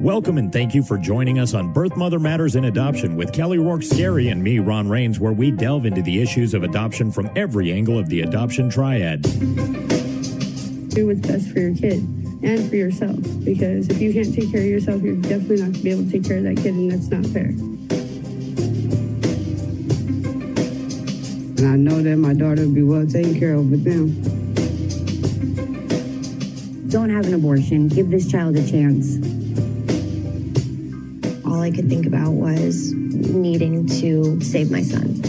Welcome and thank you for joining us on Birth Mother Matters in Adoption with Kelly Rourke-Scary and me, Ron Rains, where we delve into the issues of adoption from every angle of the adoption triad. Do what's best for your kid and for yourself, because if you can't take care of yourself, you're definitely not going to be able to take care of that kid, and that's not fair. And I know that my daughter will be well taken care of with them. Don't have an abortion. Give this child a chance. All I could think about was needing to save my son.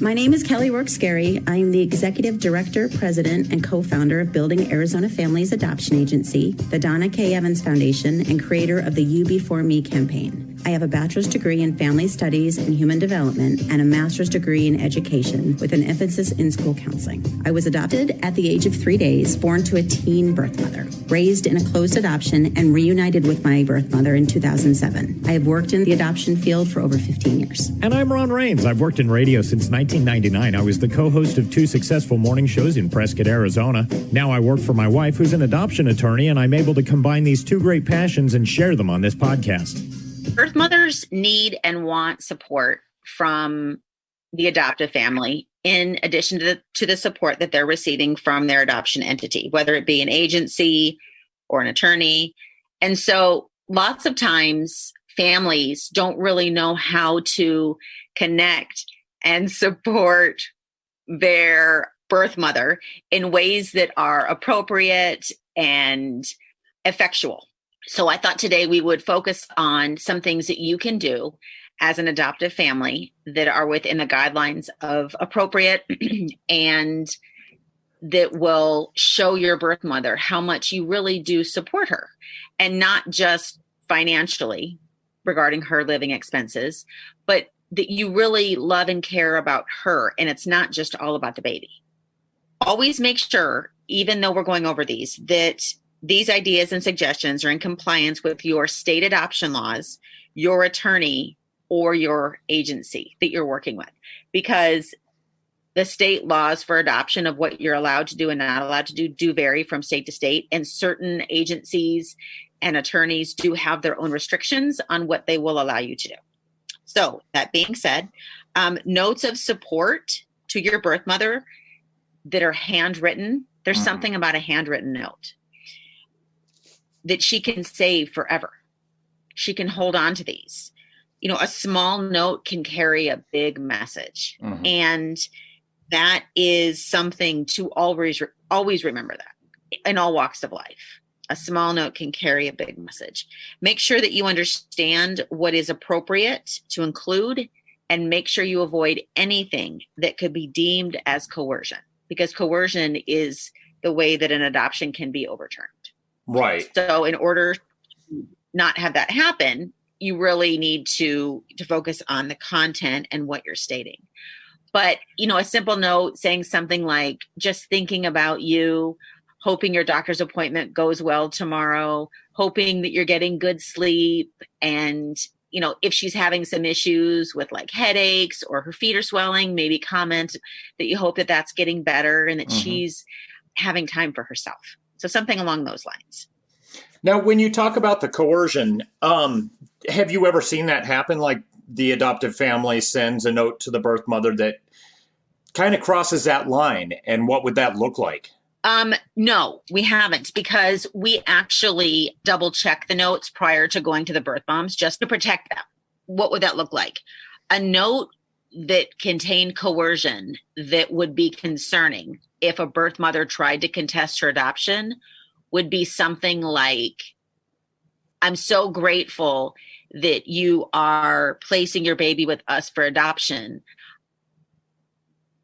My name is Kelly Rourke-Scary. I am the Executive Director, President, and co-founder of Building Arizona Families Adoption Agency, the Donna K. Evans Foundation, and creator of the You Before Me campaign. I have a bachelor's degree in family studies and human development and a master's degree in education with an emphasis in school counseling. I was adopted at the age of 3 days, born to a teen birth mother, raised in a closed adoption, and reunited with my birth mother in 2007. I have worked in the adoption field for over 15 years. And I'm Ron Rains. I've worked in radio since 1999. I was the co-host of 2 successful morning shows in Prescott, Arizona. Now I work for my wife, who's an adoption attorney, and I'm able to combine these 2 great passions and share them on this podcast. Birth mothers need and want support from the adoptive family in addition to the support that they're receiving from their adoption entity, whether it be an agency or an attorney. And so lots of times families don't really know how to connect and support their birth mother in ways that are appropriate and effectual. So I thought today we would focus on some things that you can do as an adoptive family that are within the guidelines of appropriate and that will show your birth mother how much you really do support her, and not just financially regarding her living expenses, but that you really love and care about her. And it's not just all about the baby. Always make sure, even though we're going over these, that these ideas and suggestions are in compliance with your state adoption laws, your attorney, or your agency that you're working with. Because the state laws for adoption of what you're allowed to do and not allowed to do vary from state to state. And certain agencies and attorneys do have their own restrictions on what they will allow you to do. So that being said, notes of support to your birth mother that are handwritten. There's something about a handwritten note that she can save forever. She can hold on to these. You know, a small note can carry a big message. Mm-hmm. And that is something to always remember that in all walks of life. A small note can carry a big message. Make sure that you understand what is appropriate to include, and make sure you avoid anything that could be deemed as coercion, because coercion is the way that an adoption can be overturned. Right. So in order to not have that happen, you really need to focus on the content and what you're stating. But, you know, a simple note saying something like, just thinking about you, hoping your doctor's appointment goes well tomorrow, hoping that you're getting good sleep. And, you know, if she's having some issues with like headaches or her feet are swelling, maybe comment that you hope that that's getting better and that she's having time for herself. So something along those lines. Now, when you talk about the coercion, have you ever seen that happen? Like the adoptive family sends a note to the birth mother that kind of crosses that line. And what would that look like? No, we haven't, because we actually double check the notes prior to going to the birth moms just to protect them. What would that look like? A note that contained coercion that would be concerning if a birth mother tried to contest her adoption would be something like, I'm so grateful that you are placing your baby with us for adoption.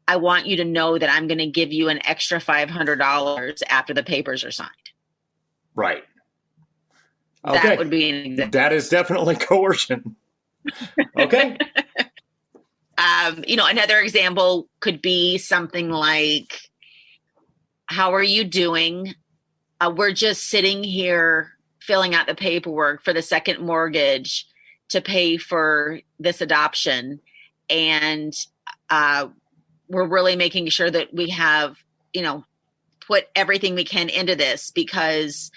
I want you to know that I'm going to give you an extra $500 after the papers are signed. Right. Okay. That would be an example. That is definitely coercion. Okay. You know, another example could be something like, how are you doing? We're just sitting here filling out the paperwork for the second mortgage to pay for this adoption. And we're really making sure that we have, you know, put everything we can into this because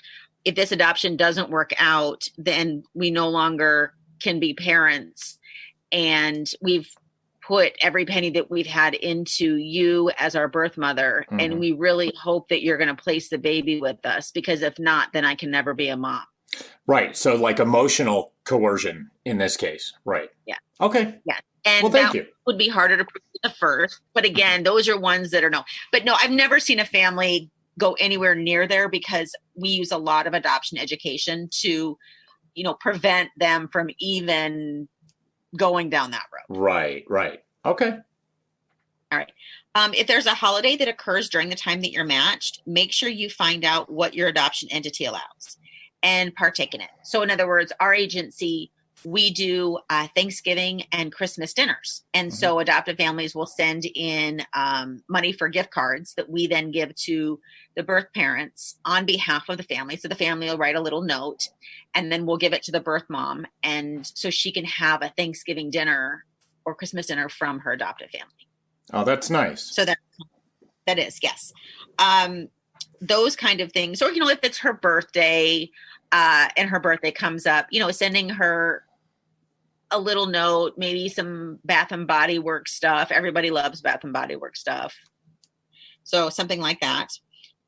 if this adoption doesn't work out, then we no longer can be parents. And we've put every penny that we've had into you as our birth mother. Mm-hmm. And we really hope that you're going to place the baby with us, because if not, then I can never be a mom. Right. So like emotional coercion in this case. Right. Yeah. Okay. Yeah. And well, thank that you. would be harder to prove at first. But again, those are ones that are no. But no, I've never seen a family go anywhere near there, because we use a lot of adoption education to, prevent them from even going down that road. Right. Okay. All right. If there's a holiday that occurs during the time that you're matched, make sure you find out what your adoption entity allows and partake in it. So in other words, our agency, we do Thanksgiving and Christmas dinners. And so adoptive families will send in money for gift cards that we then give to the birth parents on behalf of the family. So the family will write a little note, and then we'll give it to the birth mom. And so she can have a Thanksgiving dinner or Christmas dinner from her adoptive family. Oh, that's nice. So that is, yes. Those kind of things. Or, if it's her birthday and her birthday comes up, sending her a little note, maybe some Bath and Body Works stuff. Everybody loves Bath and Body Works stuff. So something like that.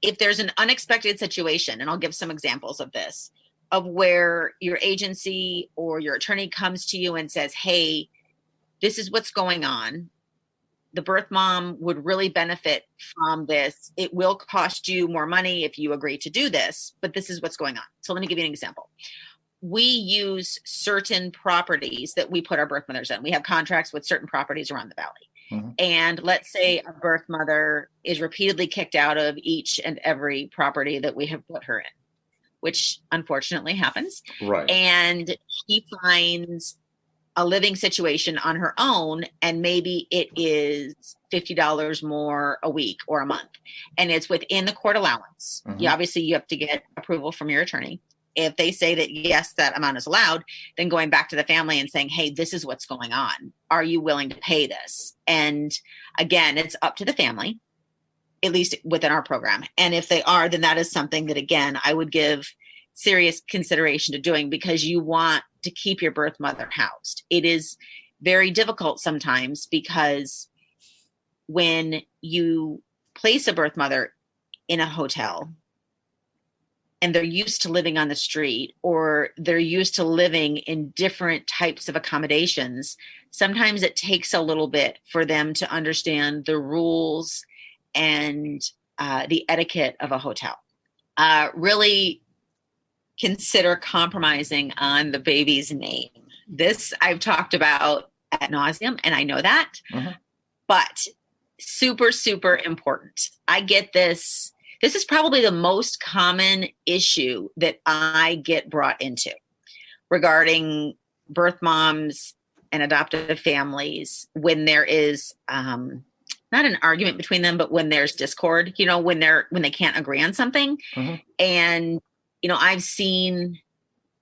If there's an unexpected situation, and I'll give some examples of this, of where your agency or your attorney comes to you and says, hey, this is what's going on. The birth mom would really benefit from this. It will cost you more money if you agree to do this, but this is what's going on. So let me give you an example. We use certain properties that we put our birth mothers in. We have contracts with certain properties around the valley. Mm-hmm. And let's say a birth mother is repeatedly kicked out of each and every property that we have put her in, which unfortunately happens. Right. And she finds a living situation on her own, and maybe it is $50 more a week or a month, and it's within the court allowance. Mm-hmm. You have to get approval from your attorney. If they say that yes, that amount is allowed, then going back to the family and saying, hey, this is what's going on. Are you willing to pay this? And again, it's up to the family, at least within our program. And if they are, then that is something that, again, I would give serious consideration to doing, because you want to keep your birth mother housed. It is very difficult sometimes, because when you place a birth mother in a hotel and they're used to living on the street, or they're used to living in different types of accommodations, sometimes it takes a little bit for them to understand the rules and the etiquette of a hotel. Really consider compromising on the baby's name. This I've talked about ad nauseum, and I know that, but super, super important. I get this. This is probably the most common issue that I get brought into regarding birth moms and adoptive families when there is not an argument between them, but when there's discord, when they can't agree on something. And, I've seen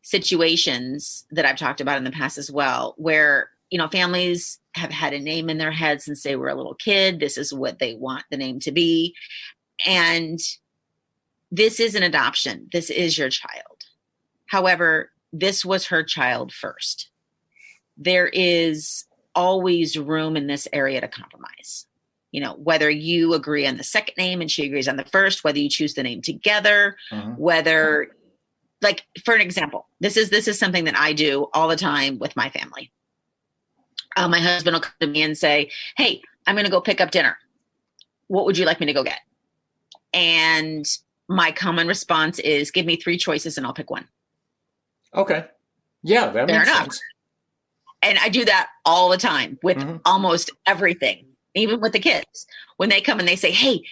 situations that I've talked about in the past as well, where, families have had a name in their head since they were a little kid. This is what they want the name to be. And this is an adoption. This is your child. However, this was her child first. There is always room in this area to compromise. Whether you agree on the second name and she agrees on the first, whether you choose the name together, whether, like, for an example, this is something that I do all the time with my family. My husband will come to me and say, hey, I'm going to go pick up dinner. What would you like me to go get? And my common response is, give me 3 choices and I'll pick one. Okay. Yeah, that Fair makes enough. sense. And I do that all the time with almost everything, even with the kids. When they come and they say, hey,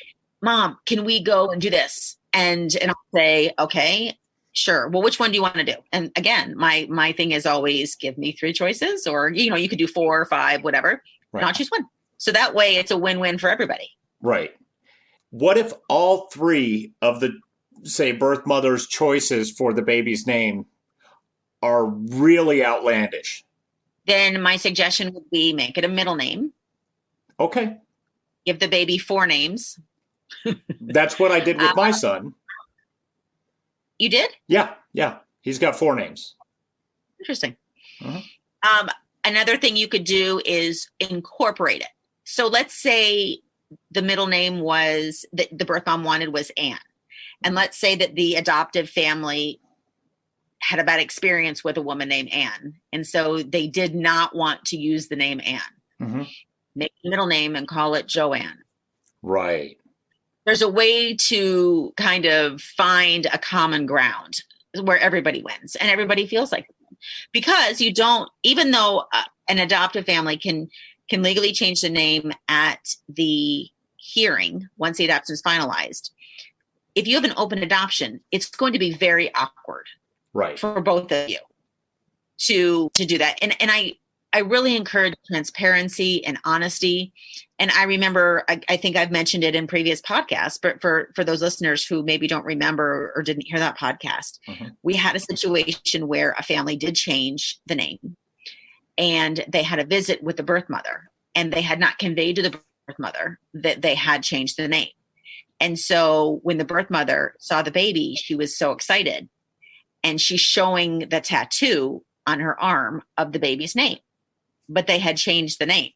Mom, can we go and do this? And I'll say, okay, sure. Well, which one do you want to do? And again, my thing is always give me 3 choices, or, you could do 4 or 5, whatever. Right. And I'll choose one. So that way it's a win-win for everybody. Right. What if all 3 of the, say, birth mother's choices for the baby's name are really outlandish? Then my suggestion would be make it a middle name. Okay. Give the baby 4 names. That's what I did with my son. You did? Yeah. He's got 4 names. Interesting. Uh-huh. Another thing you could do is incorporate it. So let's say the middle name was that the birth mom wanted was Anne. And let's say that the adoptive family had a bad experience with a woman named Anne. And so they did not want to use the name Anne. Mm-hmm. Make the middle name and call it Joanne. Right. There's a way to kind of find a common ground where everybody wins and everybody feels like, because you don't, even though an adoptive family can legally change the name at the hearing once the adoption is finalized. If you have an open adoption, it's going to be very awkward, right, for both of you to do that. And I really encourage transparency and honesty. And I remember, I think I've mentioned it in previous podcasts, but for those listeners who maybe don't remember or didn't hear that podcast, we had a situation where a family did change the name and they had a visit with the birth mother and they had not conveyed to the birth mother that they had changed the name. And so when the birth mother saw the baby, she was so excited and she's showing the tattoo on her arm of the baby's name, but they had changed the name.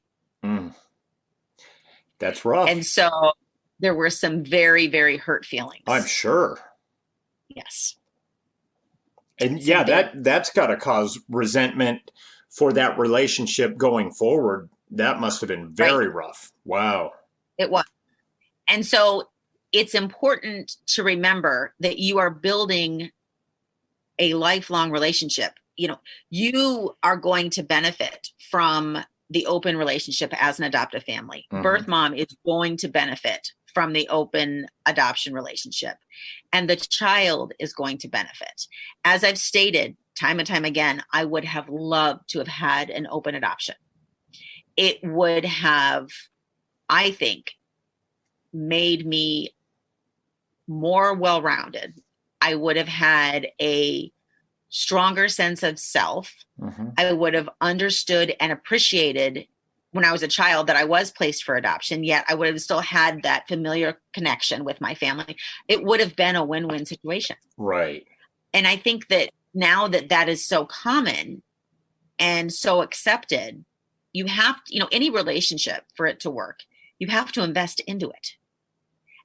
That's rough. And so there were some very, very hurt feelings. I'm sure. Yes. And yeah, that's got to cause resentment for that relationship going forward. That must have been very rough. Wow. It was. And so it's important to remember that you are building a lifelong relationship. You know, you are going to benefit from the open relationship as an adoptive family. Birth mom is going to benefit from the open adoption relationship, and the child is going to benefit. As I've stated time and time again, I would have loved to have had an open adoption. It would have, I think, made me more well-rounded. I would have had a stronger sense of self. I would have understood and appreciated when I was a child that I was placed for adoption, yet I would have still had that familiar connection with my family. It would have been a win-win situation. Right. And I think that now that that is so common and so accepted, you have to, any relationship for it to work, you have to invest into it.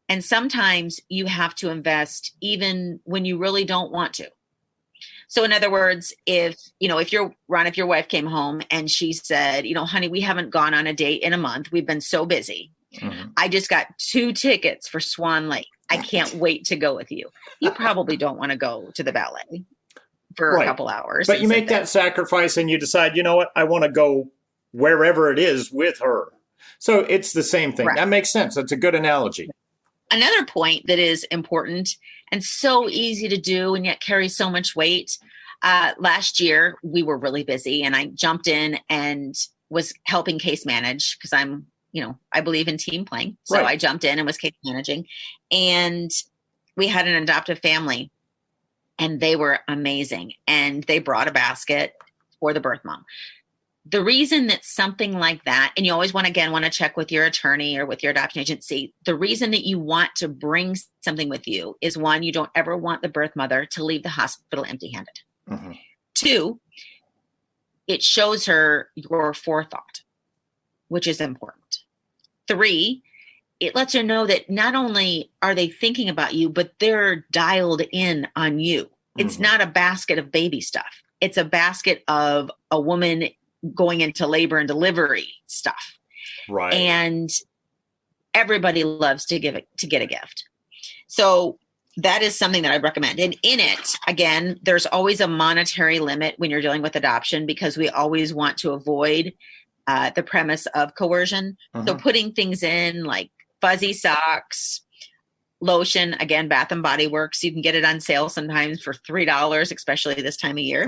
And sometimes you have to invest even when you really don't want to. So in other words, if your wife came home and she said, honey, we haven't gone on a date in a month. We've been so busy. I just got 2 tickets for Swan Lake. I can't wait to go with you. You probably don't want to go to the ballet for a couple hours. But you make that sacrifice and you decide, you know what? I want to go wherever it is with her. So it's the same thing. Right. That makes sense. That's a good analogy. Another point that is important and so easy to do and yet carries so much weight. Last year, we were really busy and I jumped in and was helping case manage because I believe in team playing. So I jumped in and was case managing. And we had an adoptive family and they were amazing. And they brought a basket for the birth mom. The reason that something like that, and you always want to check with your attorney or with your adoption agency, the reason that you want to bring something with you is 1, you don't ever want the birth mother to leave the hospital empty-handed. 2, it shows her your forethought, which is important. 3, it lets her know that not only are they thinking about you, but they're dialed in on you. It's not a basket of baby stuff. It's a basket of a woman going into labor and delivery stuff. Right. And everybody loves to get a gift. So that is something that I recommend. And in it, again, there's always a monetary limit when you're dealing with adoption because we always want to avoid the premise of coercion. So putting things in like fuzzy socks, lotion, again, Bath and Body Works, you can get it on sale sometimes for $3, especially this time of year.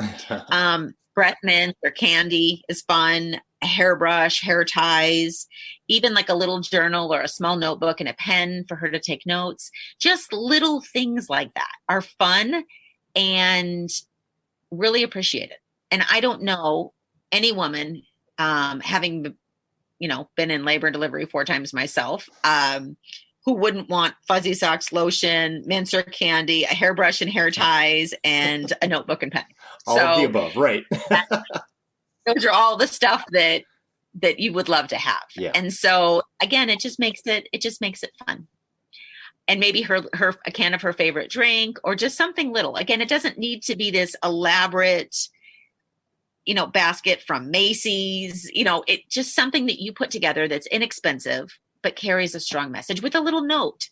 Breath mint or candy is fun. A hairbrush, hair ties, even like a little journal or a small notebook and a pen for her to take notes. Just little things like that are fun and really appreciated. And I don't know any woman, having been in labor and delivery 4 times myself, who wouldn't want fuzzy socks, lotion, mints or candy, a hairbrush and hair ties, and a notebook and pen? All of the above, right? Those are all the stuff that you would love to have. Yeah. And so again, it just makes it fun. And maybe a can of her favorite drink, or just something little. Again, it doesn't need to be this elaborate, basket from Macy's, it just something that you put together that's inexpensive, but carries a strong message with a little note.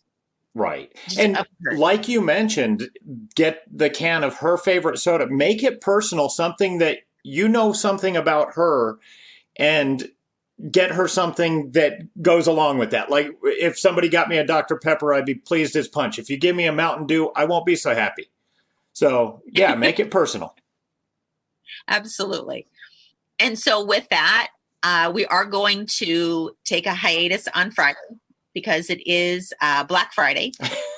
Right. And like you mentioned, get the can of her favorite soda, make it personal, something that something about her, and get her something that goes along with that. Like if somebody got me a Dr. Pepper, I'd be pleased as punch. If you give me a Mountain Dew, I won't be so happy. So yeah, make it personal. Absolutely. And so with that, we are going to take a hiatus on Friday because it is Black Friday,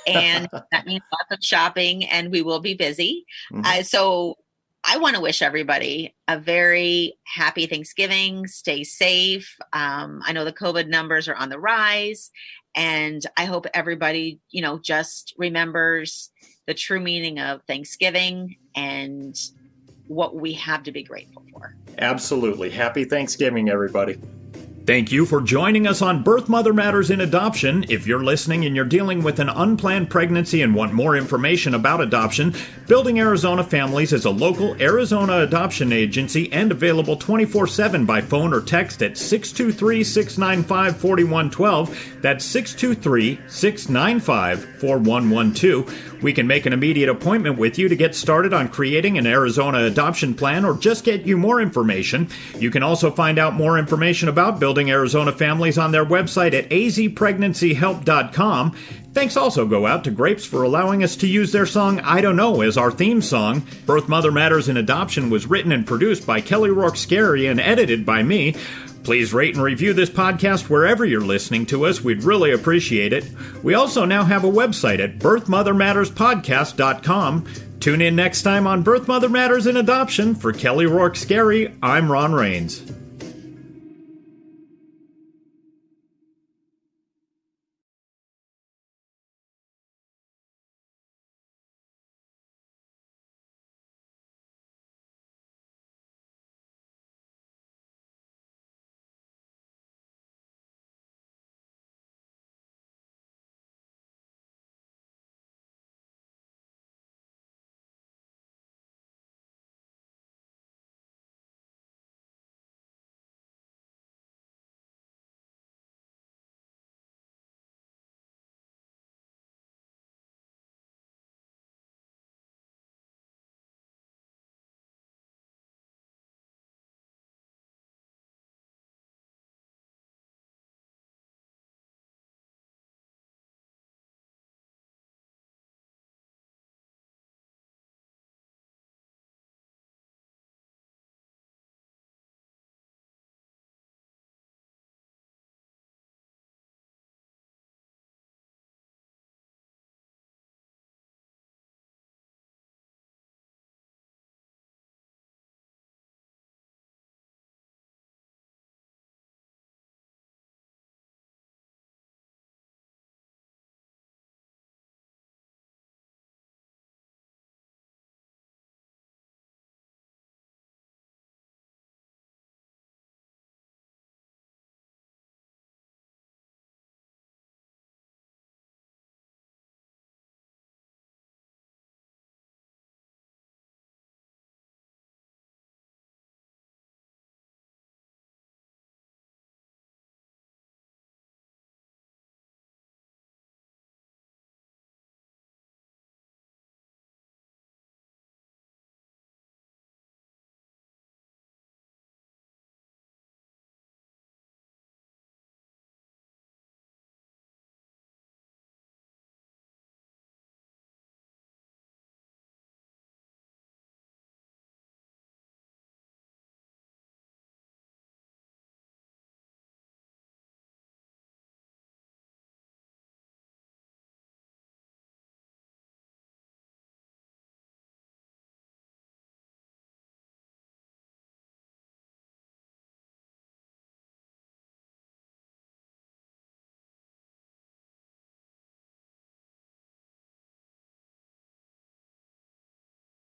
and that means lots of shopping, and we will be busy. Mm-hmm. So I want to wish everybody a very happy Thanksgiving. Stay safe. I know the COVID numbers are on the rise, and I hope everybody, just remembers the true meaning of Thanksgiving and what we have to be grateful for. Absolutely. Happy Thanksgiving, everybody. Thank you for joining us on Birth Mother Matters in Adoption. If you're listening and you're dealing with an unplanned pregnancy and want more information about adoption, Building Arizona Families is a local Arizona adoption agency and available 24/7 by phone or text at 623-695-4112. That's 623-695-4112. We can make an immediate appointment with you to get started on creating an Arizona adoption plan or just get you more information. You can also find out more information about Building Arizona Families on their website at azpregnancyhelp.com. Thanks also go out to Grapes for allowing us to use their song I Don't Know as our theme song. Birth Mother Matters in Adoption was written and produced by Kelly Rourke Scary and edited by me. Please rate and review this podcast wherever you're listening to us. We'd really appreciate it. We also now have a website at birthmothermatterspodcast.com. Tune in next time on Birth Mother Matters in Adoption. For Kelly Rourke Scary, I'm Ron Rains.